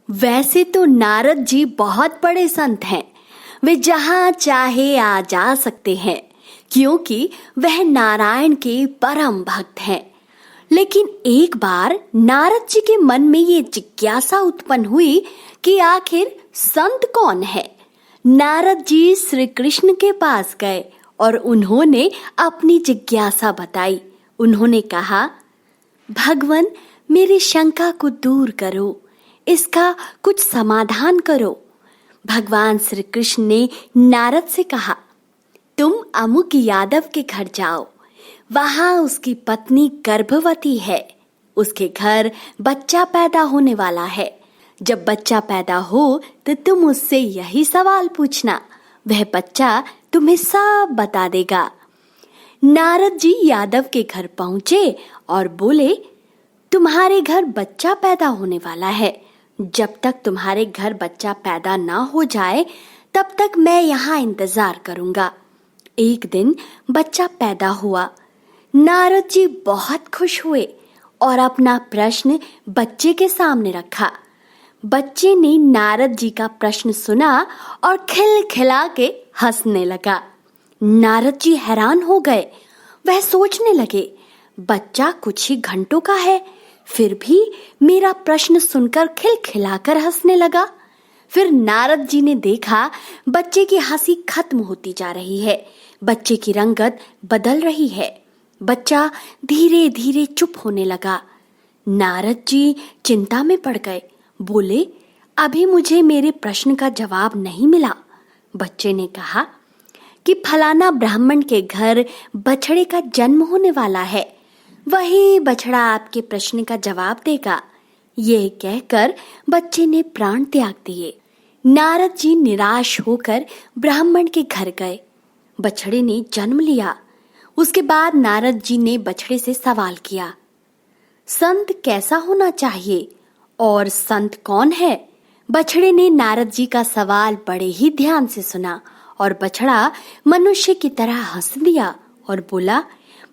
वैसे तो नारद जी बहुत बड़े संत हैं। वे जहाँ चाहे आ जा सकते हैं, क्योंकि वह नारायण के परम भक्त हैं। लेकिन एक बार नारद जी के मन में ये जिज्ञासा उत्पन्न हुई कि आखिर संत कौन है। नारद जी श्री कृष्ण के पास गए और उन्होंने अपनी जिज्ञासा बताई। उन्होंने कहा, भगवान, मेरी शंका को दूर करो, इसका कुछ समाधान करो। भगवान श्री कृष्ण ने नारद से कहा, तुम अमुक यादव के घर जाओ, वहां उसकी पत्नी गर्भवती है। उसके घर बच्चा पैदा होने वाला है। जब बच्चा पैदा हो तो तुम उससे यही सवाल पूछना, वह बच्चा तुम्हें सब बता देगा। नारद जी यादव के घर पहुंचे और बोले, तुम्हारे घर बच्चा पैदा होने वाला है। जब तक तुम्हारे घर बच्चा पैदा ना हो जाए तब तक मैं यहाँ इंतजार करूंगा। एक दिन बच्चा पैदा हुआ। नारद जी बहुत खुश हुए और अपना प्रश्न बच्चे के सामने रखा। बच्चे ने नारद जी का प्रश्न सुना और खिलखिला के हंसने लगा। नारद जी हैरान हो गए। वह सोचने लगे, बच्चा कुछ ही घंटों का है, फिर भी मेरा प्रश्न सुनकर खिलखिलाकर हंसने लगा। फिर नारद जी ने देखा बच्चे की हंसी खत्म होती जा रही है। बच्चे की रंगत बदल रही है। बच्चा धीरे धीरे चुप होने लगा। नारद जी चिंता में पड़ गए। बोले, अभी मुझे मेरे प्रश्न का जवाब नहीं मिला। बच्चे ने कहा कि फलाना ब्राह्मण के घर बछड़े का जन्म होने वाला है, वही बछड़ा आपके प्रश्न का जवाब देगा। ये कहकर बच्चे ने प्राण त्याग दिए। नारद जी निराश होकर ब्राह्मण के घर गए। बछड़े ने जन्म लिया। उसके बाद नारद जी ने बछड़े से सवाल किया, संत कैसा होना चाहिए और संत कौन है? बछड़े ने नारद जी का सवाल बड़े ही ध्यान से सुना और बछड़ा मनुष्य की तरह हंस दिया और बोला,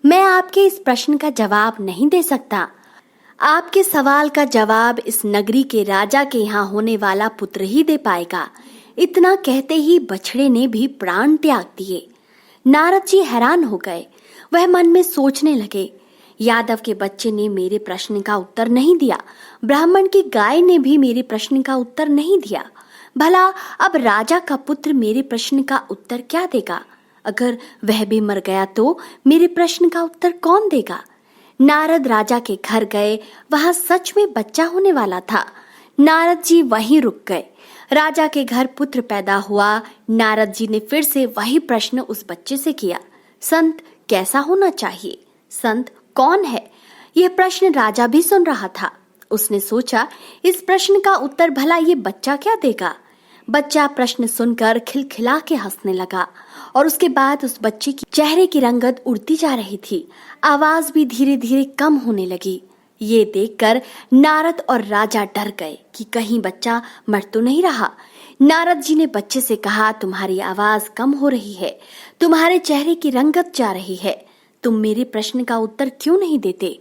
मैं आपके इस प्रश्न का जवाब नहीं दे सकता। आपके सवाल का जवाब इस नगरी के राजा के यहाँ होने वाला पुत्र ही दे पाएगा। इतना कहते ही बछड़े ने भी प्राण त्याग दिए। नारद जी हैरान हो गए। वह मन में सोचने लगे, यादव के बच्चे ने मेरे प्रश्न का उत्तर नहीं दिया, ब्राह्मण की गाय ने भी मेरे प्रश्न का उत्तर नहीं दिया। भला अब राजा का पुत्र मेरे प्रश्न का उत्तर क्या देगा? अगर वह भी मर गया तो मेरे प्रश्न का उत्तर कौन देगा? नारद राजा के घर गए। वहां सच में बच्चा होने वाला था। नारद जी वहीं रुक गए। राजा के घर पुत्र पैदा हुआ। नारद जी ने फिर से वही प्रश्न उस बच्चे से किया, संत कैसा होना चाहिए? संत कौन है? यह प्रश्न राजा भी सुन रहा था। उसने सोचा, इस प्रश्न का उत्तर भला ये बच्चा क्या देगा? बच्चा प्रश्न सुनकर खिलखिला के हंसने लगा और उसके बाद उस बच्चे की चेहरे की रंगत उड़ती जा रही थी। आवाज भी धीरे धीरे कम होने लगी। ये देखकर नारद और राजा डर गए कि कहीं बच्चा मर तो नहीं रहा। नारद जी ने बच्चे से कहा, तुम्हारी आवाज कम हो रही है, तुम्हारे चेहरे की रंगत जा रही है, तुम मेरे प्रश्न का उत्तर क्यों नहीं देते?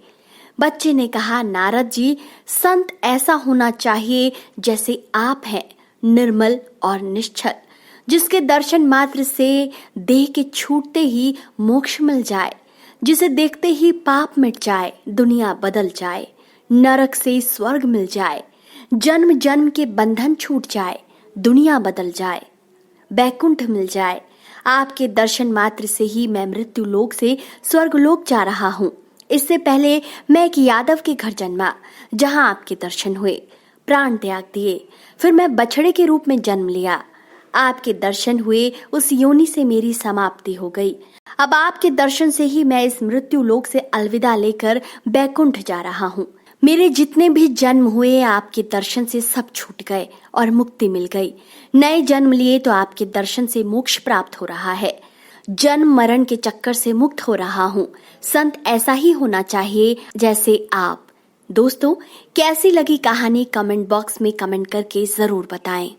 बच्चे ने कहा, नारद जी, संत ऐसा होना चाहिए जैसे आप हैं, निर्मल और निश्चल, जिसके दर्शन मात्र से देह के छूटते ही मोक्ष मिल जाए, जिसे देखते ही पाप मिट जाए, दुनिया बदल जाए, नरक से स्वर्ग मिल जाए, जन्म जन्म के बंधन छूट जाए, दुनिया बदल जाए, बैकुंठ मिल जाए। आपके दर्शन मात्र से ही मैं मृत्यु लोक से स्वर्ग लोक जा रहा हूँ। इससे पहले मैं एक यादव के घर जन्मा, जहाँ आपके दर्शन हुए, प्राण त्याग दिए। फिर मैं बछड़े के रूप में जन्म लिया। आपके दर्शन हुए, उस योनि से मेरी समाप्ति हो गई। अब आपके दर्शन से ही मैं इस मृत्यु लोक से अलविदा लेकर बैकुंठ जा रहा हूँ। मेरे जितने भी जन्म हुए आपके दर्शन से सब छूट गए और मुक्ति मिल गई। नए जन्म लिए तो आपके दर्शन से मोक्ष प्राप्त हो रहा है। जन्म मरण के चक्कर से मुक्त हो रहा हूँ। संत ऐसा ही होना चाहिए जैसे आप। दोस्तों, कैसी लगी कहानी कमेंट बॉक्स में कमेंट करके जरूर बताएं।